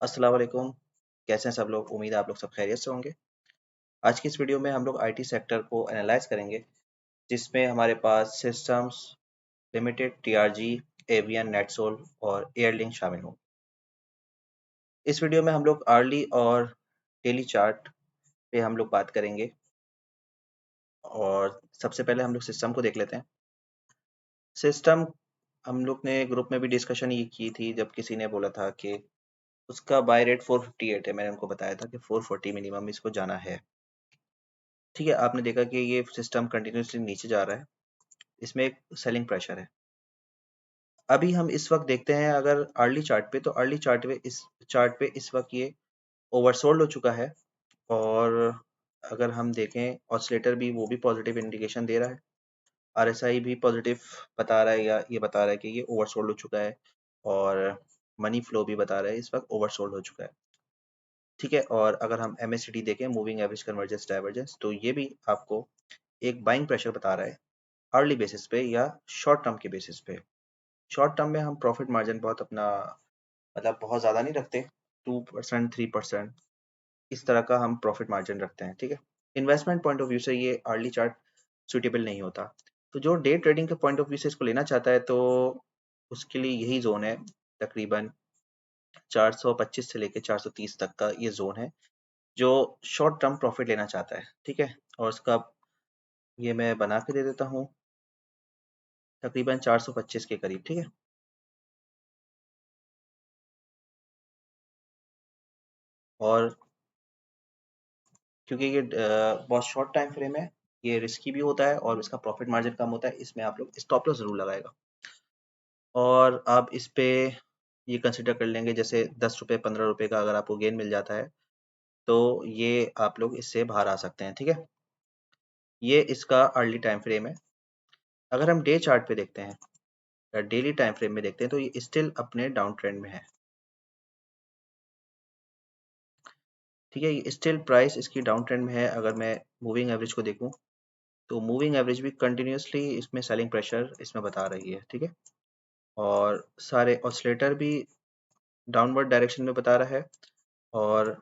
अस्सलाम वालेकुम। कैसे हैं सब लोग? उम्मीद है आप लोग सब खैरियत से होंगे। आज की इस वीडियो में हम लोग आईटी सेक्टर को एनालाइज करेंगे, जिसमें हमारे पास सिस्टम्स लिमिटेड, टीआरजी, एवियन, नेटसोल और एयरलिंक शामिल हों। इस वीडियो में हम लोग आर्ली और डेली चार्ट पे हम लोग बात करेंगे और सबसे पहले हम लोग सिस्टम को देख लेते हैं। सिस्टम हम लोग ने ग्रुप में भी डिस्कशन ये की थी, जब किसी ने बोला था कि उसका बाय रेट 458 है। मैंने उनको बताया था कि 440 मिनिमम इसको जाना है। ठीक है, आपने देखा कि ये सिस्टम कंटिन्यूसली नीचे जा रहा है, इसमें एक सेलिंग प्रेशर है। अभी हम इस वक्त देखते हैं अगर अर्ली चार्ट पे, तो अर्ली चार्ट पे इस वक्त ये ओवरसोल्ड हो चुका है। और अगर हम देखें ऑसिलेटर भी, वो भी पॉजिटिव इंडिकेशन दे रहा है। आरएसआई भी पॉजिटिव बता रहा है, या ये बता रहा है कि ये ओवरसोल्ड हो चुका है। और मनी फ्लो भी बता रहा है इस वक्त ओवरसोल्ड हो चुका है। ठीक है, और अगर हम एमएसीडी देखें, मूविंग एवरेज कन्वर्जेंस डाइवर्जेंस, तो ये भी आपको एक बाइंग प्रेशर बता रहा है अर्ली बेसिस पे या शॉर्ट टर्म के बेसिस पे। शॉर्ट टर्म में हम प्रॉफिट मार्जिन बहुत अपना, मतलब बहुत ज़्यादा नहीं रखते, 2% 3% इस तरह का हम प्रॉफिट मार्जिन रखते हैं। ठीक है, इन्वेस्टमेंट पॉइंट ऑफ व्यू से ये अर्ली चार्ट सूटेबल नहीं होता। तो जो डे ट्रेडिंग के पॉइंट ऑफ व्यू से इसको लेना चाहता है, तो उसके लिए यही जोन है, तकरीबन 425 से लेकर 430 तक का ये जोन है जो शॉर्ट टर्म प्रॉफिट लेना चाहता है। ठीक है, और उसका ये मैं बना के दे देता हूँ, तकरीबन 425 के करीब। ठीक है, और क्योंकि ये बहुत शॉर्ट टाइम फ्रेम है, ये रिस्की भी होता है और इसका प्रॉफिट मार्जिन कम होता है, इसमें आप लोग स्टॉप लॉस ज़रूर लगाएगा। और आप इस पे ये कंसिडर कर लेंगे, जैसे 10 रुपये 15 रुपये का अगर आपको गेन मिल जाता है, तो ये आप लोग इससे बाहर आ सकते हैं। ठीक है, ये इसका अर्ली टाइम फ्रेम है। अगर हम डे चार्ट पे देखते हैं या डेली टाइम फ्रेम में देखते हैं, तो ये स्टिल अपने डाउन ट्रेंड में है। ठीक है, ये स्टिल प्राइस इसकी डाउन ट्रेंड में है। अगर मैं मूविंग एवरेज को देखूं, तो मूविंग एवरेज भी कंटिन्यूसली इसमें सेलिंग प्रेशर इसमें बता रही है। ठीक है, और सारे ऑसिलेटर भी डाउनवर्ड डायरेक्शन में बता रहा है, और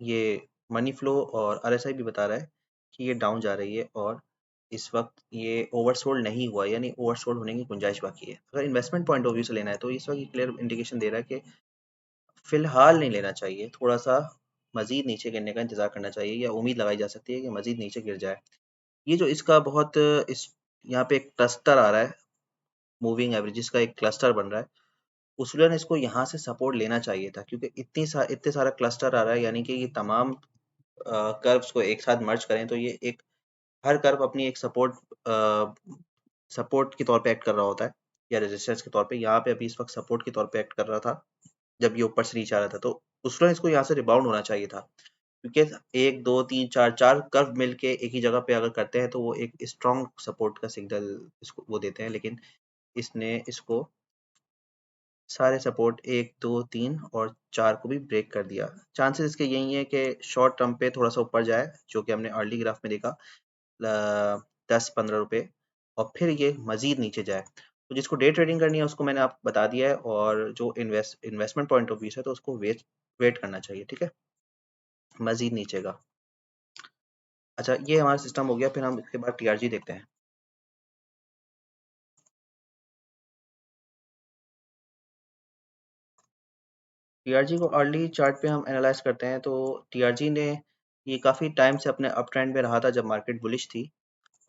ये मनी फ्लो और आरएसआई भी बता रहा है कि ये डाउन जा रही है, और इस वक्त ये ओवरसोल्ड नहीं हुआ, यानी ओवरसोल्ड होने की गुंजाइश बाकी है। अगर इन्वेस्टमेंट पॉइंट ऑफ व्यू से लेना है, तो इस वक्त ये क्लियर इंडिकेशन दे रहा है कि फिलहाल नहीं लेना चाहिए, थोड़ा सा मजीद नीचे गिरने का इंतजार करना चाहिए, या उम्मीद लगाई जा सकती है कि मजीद नीचे गिर जाए। ये जो इसका बहुत इस यहाँ पे एक क्लस्टर आ रहा है, मूविंग एवरेजेस का एक क्लस्टर बन रहा है। उसूलन इसको यहाँ से सपोर्ट लेना चाहिए था, क्योंकि इतने सारा क्लस्टर आ रहा है, यानी कि ये तमाम कर्व्स को एक साथ मर्ज करें, तो ये एक हर कर्व अपनी एक सपोर्ट के तौर पे एक्ट कर रहा होता है, या रेजिस्टेंस के तौर पे। यहाँ पे अभी इस वक्त सपोर्ट के तौर पे एक्ट कर रहा था, जब ये ऊपर से नीचे आ रहा था, तो उसूलन इसको यहाँ से रिबाउंड होना चाहिए था। क्योंकि एक दो तीन चार चार कर्व मिलके एक ही जगह पे अगर करते हैं, तो वो एक स्ट्रॉन्ग सपोर्ट का सिग्नल इसको वो देते हैं। लेकिन इसने इसको सारे सपोर्ट 1 2 3 और 4 को भी ब्रेक कर दिया। चांसेस इसके यही है कि शॉर्ट टर्म पे थोड़ा सा ऊपर जाए, जो कि हमने अर्ली ग्राफ में देखा, 10-15 रुपए, और फिर ये मजीद नीचे जाए। तो जिसको डे ट्रेडिंग करनी है उसको मैंने आपको बता दिया है, और जो इन्वेस्टमेंट पॉइंट ऑफ व्यू है, तो उसको वेट वेट करना चाहिए। ठीक है, मजीद नीचे का। अच्छा, ये हमारा सिस्टम हो गया। फिर हम इसके बाद टीआरजी देखते हैं। टीआरजी को अर्ली चार्ट पे हम एनालाइज करते हैं, तो टीआरजी ने ये काफ़ी टाइम से अपने अप ट्रेंड में रहा था, जब मार्केट बुलिश थी।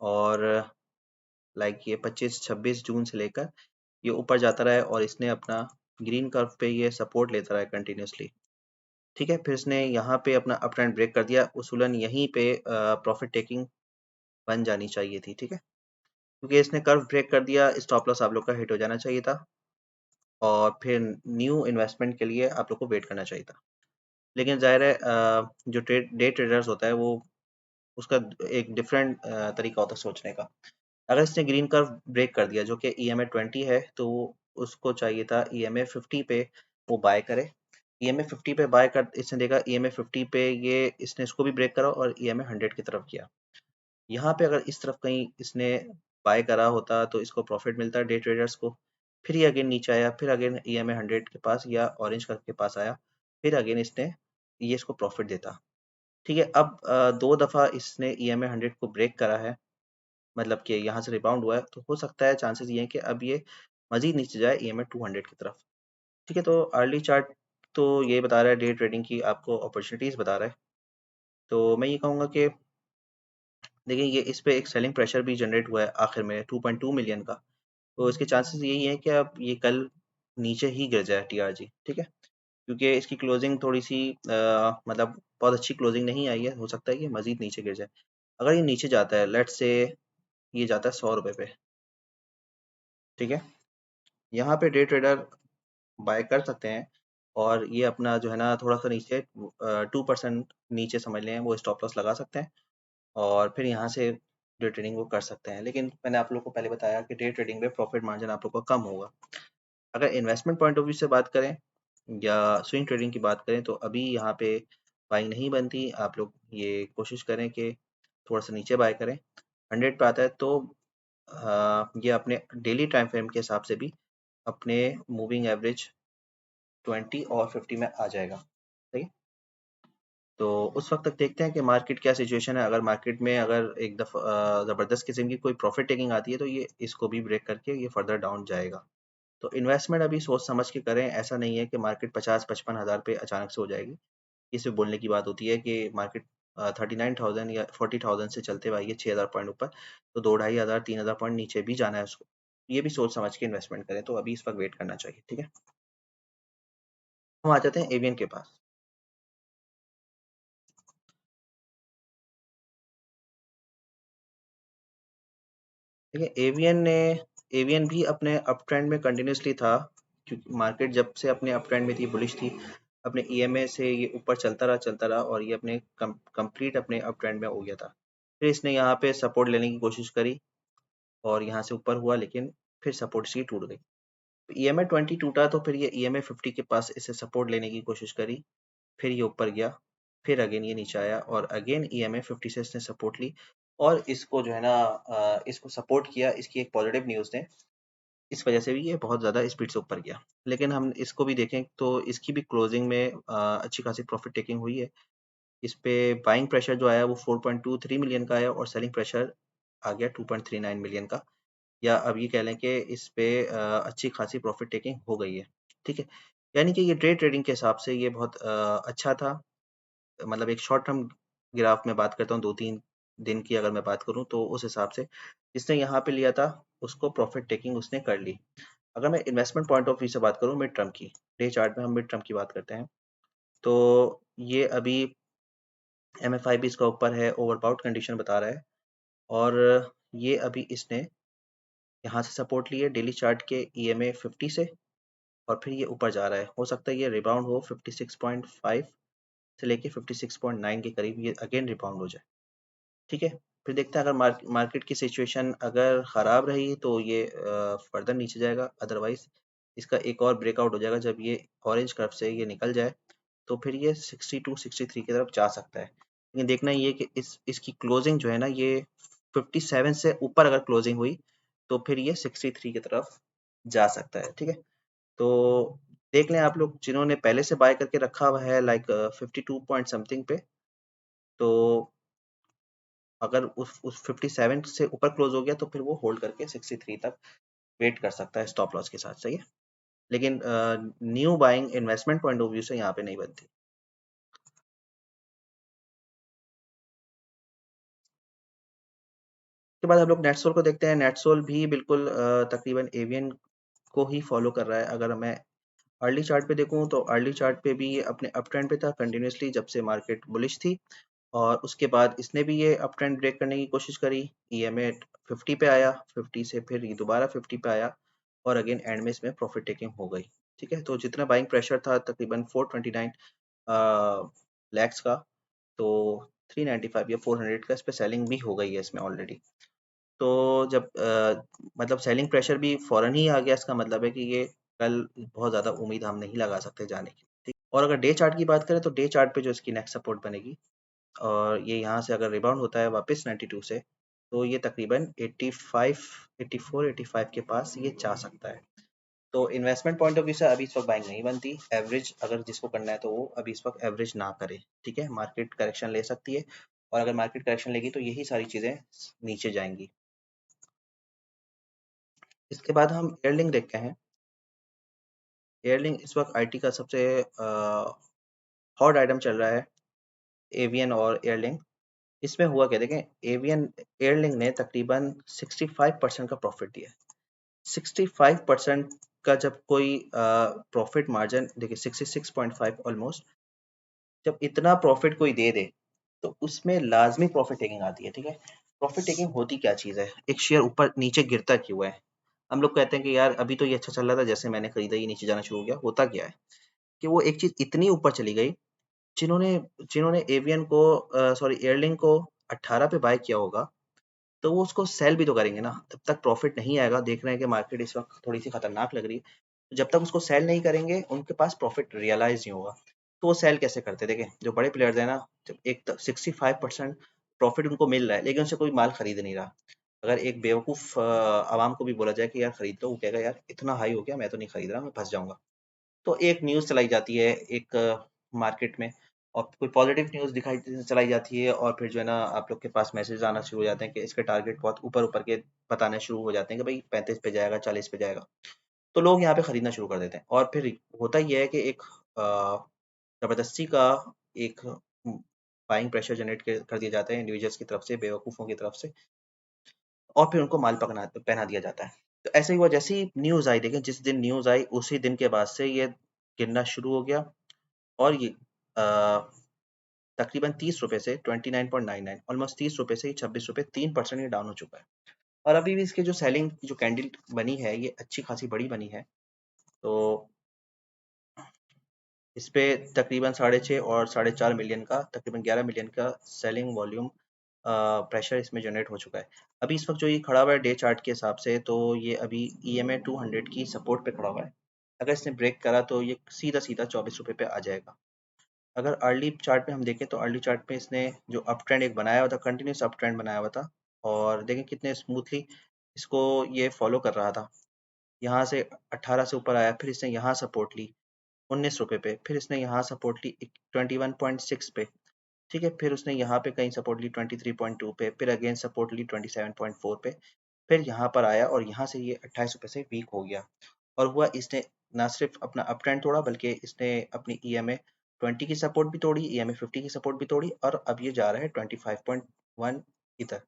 और लाइक ये 25-26 जून से लेकर ये ऊपर जाता रहा है, और इसने अपना ग्रीन कर्व पे ये सपोर्ट लेता रहा है कंटिन्यूसली। ठीक है, फिर इसने यहाँ पे अपना अप ट्रेंड ब्रेक कर दिया। उसूलन यहीं पे प्रॉफिट टेकिंग बन जानी चाहिए थी। ठीक है, क्योंकि इसने कर्व ब्रेक कर दिया, स्टॉप लॉस आप लोग का हिट हो जाना चाहिए था, और फिर न्यू इन्वेस्टमेंट के लिए आप लोग को वेट करना चाहिए था। लेकिन ज़ाहिर है, जो डे ट्रेडर्स होता है, वो उसका एक डिफरेंट तरीका होता है सोचने का। अगर इसने ग्रीन कर्व ब्रेक कर दिया, जो कि EMA 20 है, तो उसको चाहिए था EMA 50 पे वो बाय करे। EMA 50 पे बाय कर, इसने देखा EMA 50 पे ये, इसने इसको भी ब्रेक करा और EMA 100 की तरफ किया। यहाँ पे अगर इस तरफ कहीं इसने बाय करा होता, तो इसको प्रॉफिट मिलता डे ट्रेडर्स को। फिर ये अगेन नीचे आया, फिर अगेन EMA 100 के पास या ऑरेंज कलर के पास आया, फिर अगेन इसने ये इसको प्रॉफिट देता। ठीक है, अब 2 दफ़ा इसने EMA 100 को ब्रेक करा है, मतलब कि यहाँ से रिबाउंड हुआ है, तो हो सकता है चांसेस ये हैं कि अब ये मज़ीद नीचे जाए EMA 200 की तरफ। ठीक है, तो अर्ली चार्ट तो ये बता रहा है डे ट्रेडिंग की आपको अपॉर्चुनिटीज़ बता रहा है। तो मैं ये कहूँगा कि देखिए ये इस पे एक सेलिंग प्रेशर भी जनरेट हुआ है आखिर में 2.2 मिलियन का, तो इसके चांसेस यही है कि अब ये कल नीचे ही गिर जाए TRG। ठीक है, क्योंकि इसकी क्लोजिंग थोड़ी सी मतलब बहुत अच्छी क्लोजिंग नहीं आई है, हो सकता है कि मजीद नीचे गिर जाए। अगर ये नीचे जाता है, लेट्स से ये जाता है 100 रुपये पे, ठीक है, यहाँ पे डे ट्रेडर बाय कर सकते हैं और ये अपना जो है ना थोड़ा सा नीचे 2% नीचे समझ लें वो स्टॉप लॉस लगा सकते हैं और फिर यहाँ से डे ट्रेडिंग वो कर सकते हैं। लेकिन मैंने आप लोग को पहले बताया कि डे ट्रेडिंग में प्रॉफिट मार्जिन आप लोग का कम होगा। अगर इन्वेस्टमेंट पॉइंट ऑफ व्यू से बात करें या स्विंग ट्रेडिंग की बात करें, तो अभी यहाँ पे बाइंग नहीं बनती। आप लोग ये कोशिश करें कि थोड़ा सा नीचे बाय करें। 100 पे आता है तो ये अपने डेली टाइम फ्रेम के हिसाब से भी अपने मूविंग एवरेज 20 और 50 में आ जाएगा। सही है? तो उस वक्त तक देखते हैं कि मार्केट क्या सिचुएशन है। अगर मार्केट में अगर एक दफ़ा ज़बरदस्त किस्म की कोई प्रॉफिट टेकिंग आती है तो ये इसको भी ब्रेक करके ये फर्दर डाउन जाएगा। तो इन्वेस्टमेंट अभी सोच समझ के करें, ऐसा नहीं है कि मार्केट 50-55 हज़ार पे अचानक से हो जाएगी। ये सिर्फ बोलने की बात होती है कि मार्केट 39,000 या 40,000 से चलते हुए आई है 6,000 पॉइंट ऊपर, तो 2-2,500 3,000 पॉइंट नीचे भी जाना है उसको। ये भी सोच समझ के इन्वेस्टमेंट करें, तो अभी इस वक्त वेट करना चाहिए। ठीक है, हम आ जाते हैं एवियन के पास। देखिए एवियन भी अपने अप ट्रेंड में कंटिन्यूसली था, क्योंकि मार्केट जब से अपने अप ट्रेंड में थी, बुलिश थी, अपने EMA से ये ऊपर चलता रहा और ये अपने कंप्लीट अपने अप ट्रेंड में हो गया था। फिर इसने यहाँ पे सपोर्ट लेने की कोशिश करी और यहाँ से ऊपर हुआ, लेकिन फिर सपोर्ट इसकी टूट गई। EMA 20 टूटा तो फिर ये EMA 50 के पास इसे सपोर्ट लेने की कोशिश करी, फिर ये ऊपर गया, फिर अगेन ये नीचे आया और अगेन EMA 50 से इसने सपोर्ट ली और इसको जो है ना इसको सपोर्ट किया। इसकी एक पॉजिटिव न्यूज़ ने, इस वजह से भी ये बहुत ज़्यादा स्पीड से ऊपर गया। लेकिन हम इसको भी देखें तो इसकी भी क्लोजिंग में अच्छी खासी प्रॉफिट टेकिंग हुई है। इस पे बाइंग प्रेशर जो आया वो 4.23 मिलियन का आया और सेलिंग प्रेशर आ गया 2.39 मिलियन का, या अब ये कह लें कि इस पे अच्छी खासी प्रॉफिट टेकिंग हो गई है। ठीक है, यानी कि ये डे ट्रेडिंग के हिसाब से ये बहुत अच्छा था। मतलब एक शॉर्ट टर्म ग्राफ में बात करता हूँ, 2-3 दिन की अगर मैं बात करूँ तो उस हिसाब से जिसने यहाँ पे लिया था उसको प्रॉफिट टेकिंग उसने कर ली। अगर मैं इन्वेस्टमेंट पॉइंट ऑफ व्यू से बात करूँ मिड टर्म की, डे चार्ट में हम मिड टर्म की बात करते हैं, तो ये अभी MFI भी इसका ऊपर है, ओवरबाउट कंडीशन बता रहा है और ये अभी इसने यहाँ से सपोर्ट ली है डेली चार्ट के EMA 50 से और फिर ये ऊपर जा रहा है। हो सकता है ये रिबाउंड हो 56.5 से लेके 56.9 के करीब ये अगेन रिबाउंड हो जाए। ठीक है, फिर देखते हैं अगर मार्केट की सिचुएशन अगर ख़राब रही तो ये फर्दर नीचे जाएगा, अदरवाइज इसका एक और ब्रेकआउट हो जाएगा जब ये ऑरेंज कर्व से ये निकल जाए, तो फिर ये 62-63 की तरफ जा सकता है। लेकिन देखना ये कि इसकी क्लोजिंग जो है ना ये 57 से ऊपर अगर क्लोजिंग हुई तो फिर ये 63 की तरफ जा सकता है। ठीक है, तो देख लें आप लोग जिन्होंने पहले से बाय करके रखा हुआ है लाइक 52 पॉइंट समथिंग पे, तो अगर उस 57 से ऊपर क्लोज हो गया तो फिर वो होल्ड करके 63 तक वेट कर सकता है स्टॉप लॉस के साथ। सही है, लेकिन new buying investment point of view से यहाँ पे नहीं बनती। उसके बाद हम लोग नेटसोल को देखते हैं। नेटसोल भी बिल्कुल तकरीबन एवियन को ही फॉलो कर रहा है। अगर मैं अर्ली चार्ट पे देखूँ तो अर्ली चार्ट पे भी ये अपने अप ट्रेंड पे था कंटिन्यूसली जब से मार्केट बुलिश थी और उसके बाद इसने भी ये अप ट्रेंड ब्रेक करने की कोशिश करी। EMA 50 पे आया, 50 से फिर ये दोबारा 50 पे आया और अगेन एंड में इसमें प्रॉफिट टेकिंग हो गई। ठीक है, तो जितना बाइंग प्रेशर था तकरीबन 429 लैक्स का, तो 395 या 400 का इस पे सेलिंग भी हो गई है इसमें ऑलरेडी। तो जब मतलब सेलिंग प्रेशर भी फ़ौरन ही आ गया, इसका मतलब है कि ये कल बहुत ज़्यादा उम्मीद हम नहीं लगा सकते जाने की। ठीक, और अगर डे चार्ट की बात करें तो डे चार्ट पे जो इसकी नेक्स्ट सपोर्ट बनेगी और ये यहाँ से अगर रिबाउंड होता है वापस 92 से, तो ये तकरीबन 85 84 85 के पास ये जा सकता है। तो इन्वेस्टमेंट पॉइंट ऑफ व्यू से अभी इस वक्त बाइंग नहीं बनती। एवरेज अगर जिसको करना है तो वो अभी इस वक्त एवरेज ना करे, ठीक है। मार्केट करेक्शन ले सकती है, और अगर मार्केट करेक्शन लेगी तो यही सारी चीज़ें नीचे जाएंगी। इसके बाद हम एयरलिंक देखते हैं। एयरलिंक इस वक्त आईटी का सबसे हॉट आइटम चल रहा है, एवियन और एयरलिंक। इसमें हुआ क्या देखें, एवियन एयरलिंक ने तकरीबन 65% का प्रॉफिट दिया है। 65% का जब कोई प्रॉफिट मार्जिन देखिए 66.5 ऑलमोस्ट, जब इतना प्रॉफिट कोई दे दे तो उसमें लाजमी प्रॉफिट टेकिंग आती है, ठीक है। प्रॉफिट टेकिंग होती क्या चीज़ है, एक शेयर ऊपर नीचे गिरता क्यों है। हम लोग कहते हैं कि यार अभी तो ये अच्छा चल रहा था, जैसे मैंने खरीदा ये नीचे जाना शुरू हो गया। होता क्या है कि वो एक चीज़ इतनी ऊपर चली गई, जिन्होंने जिन्होंने एवियन को सॉरी एयरलिंक को 18 पे बाय किया होगा, तो वो उसको सेल भी तो करेंगे ना। तब तक प्रॉफिट नहीं आएगा। देख रहे हैं कि मार्केट इस वक्त थोड़ी सी खतरनाक लग रही है, तो जब तक उसको सेल नहीं करेंगे उनके पास प्रॉफिट रियलाइज नहीं होगा। तो वो सेल कैसे करते हैं, देखें जो बड़े प्लेयर्स हैं ना, जब एक 65% प्रॉफिट उनको मिल रहा है लेकिन उनसे कोई माल खरीद नहीं रहा। अगर एक बेवकूफ़ आवाम को भी बोला जाए कि यार खरीद लो, वो कहेगा यार इतना हाई हो गया, मैं तो नहीं खरीद रहा, मैं फंस जाऊंगा। तो एक न्यूज़ चलाई जाती है एक मार्केट में, और कोई पॉजिटिव न्यूज़ दिखाई चलाई जाती है, और फिर जो है ना आप लोग के पास मैसेज आना शुरू हो जाते हैं कि इसके टारगेट बहुत ऊपर ऊपर के बताने शुरू हो जाते हैं कि भाई 35 पे जाएगा, 40 पे जाएगा। तो लोग यहाँ पे खरीदना शुरू कर देते हैं, और फिर होता ये है कि एक ज़बरदस्ती का एक बाइंग प्रेशर जनरेट कर दिया जाता है इंडिविजुअल्स की तरफ से, बेवकूफ़ों की तरफ से, और फिर उनको माल पकना पहना दिया जाता है। तो ऐसे ही हुआ, जैसे ही न्यूज़ आई, देखें जिस दिन न्यूज़ आई उसी दिन के बाद से ये गिरना शुरू हो गया, और ये अ, तकरीबन 30 रुपए से 29.99 ऑलमोस्ट 30 रुपए से 26 रुपए 3% ये डाउन हो चुका है। और अभी भी इसके जो सेलिंग जो कैंडल बनी है ये अच्छी खासी बड़ी बनी है। तो इस पे तकरीबन 6.5 और 4.5 मिलियन का, तकरीबन 11 मिलियन का सेलिंग वॉल्यूम प्रेशर इसमें जनरेट हो चुका है। अभी इस वक्त जो ये खड़ा हुआ है डे चार्ट के हिसाब से, तो ये अभी EMA 200 की सपोर्ट पे खड़ा हुआ है। अगर इसने ब्रेक करा तो ये सीधा सीधा 24 रुपए पे आ जाएगा। अगर अर्ली चार्ट में हम देखें तो अर्ली चार्ट में इसने जो अप ट्रेंड एक बनाया हुआ था, कंटिन्यूस अप ट्रेंड बनाया हुआ था, और देखें कितने स्मूथली इसको ये फॉलो कर रहा था। यहाँ से 18 से ऊपर आया, फिर इसने यहाँ सपोर्ट ली 19 रुपए पे, फिर इसने यहाँ सपोर्ट ली 21.6 पे, ठीक है। फिर उसने यहाँ पे कहीं सपोर्ट ली 23.2 पे, फिर अगेन सपोर्ट ली 27.4 पे, फिर यहाँ पर आया और यहाँ से ये 28 रुपए से वीक हो गया। और हुआ इसने ना सिर्फ अपना अप ट्रेंड तोड़ा, बल्कि इसने अपनी EMA 20 की सपोर्ट भी तोड़ी, EMA 50 की सपोर्ट भी तोड़ी, और अब ये जा रहा है 25.1 इधर।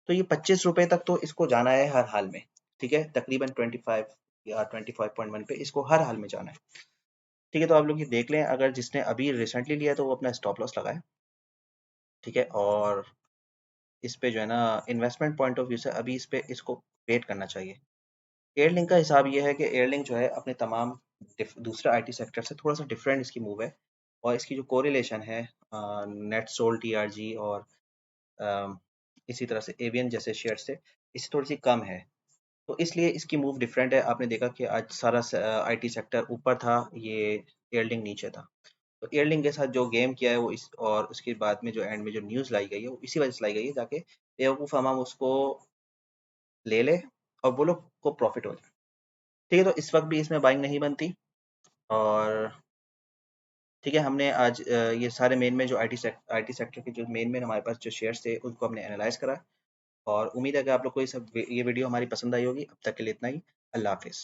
तो ये 25 रुपए तक तो इसको जाना है हर हाल में, ठीक है। तकरीबन 25 या 25.1 पे इसको हर हाल में जाना है, ठीक है। तो आप लोग ये देख लें, अगर जिसने अभी रिसेंटली लिया है तो वो अपना स्टॉप लॉस लगाए, ठीक है। और इस पे जो है ना इन्वेस्टमेंट पॉइंट ऑफ व्यू से अभी इस पे इसको वेट करना चाहिए। एयरलिंक का हिसाब ये है कि एयरलिंक जो है अपने तमाम दूसरे आईटी सेक्टर से थोड़ा सा डिफरेंट इसकी मूव है, और इसकी जो कोरिलेशन है नेट सोल TRG और अ, इसी तरह से एवियन जैसे शेयर से इससे थोड़ी सी कम है। तो इसलिए इसकी मूव डिफरेंट है। आपने देखा कि आज सारा आईटी सेक्टर ऊपर था, ये एयरलिंक नीचे था। तो एयरलिंक के साथ जो गेम किया है वो इस, और उसके बाद में जो एंड में जो न्यूज़ लाई गई है वो इसी वजह से लाई गई है ताकि बेवकूफ़ आवाम उसको ले ले और वो लोग को प्रॉफिट हो जाए, ठीक है। तो इस वक्त भी इसमें बाइंग नहीं बनती। और ठीक है, हमने आज ये सारे मेन में जो आईटी सेक्टर के जो मेन हमारे पास जो शेयर्स थे उनको हमने एनालाइज करा, और उम्मीद है कि आप लोग को ये वीडियो हमारी पसंद आई होगी। अब तक के लिए इतना ही। अल्लाह हाफिज़।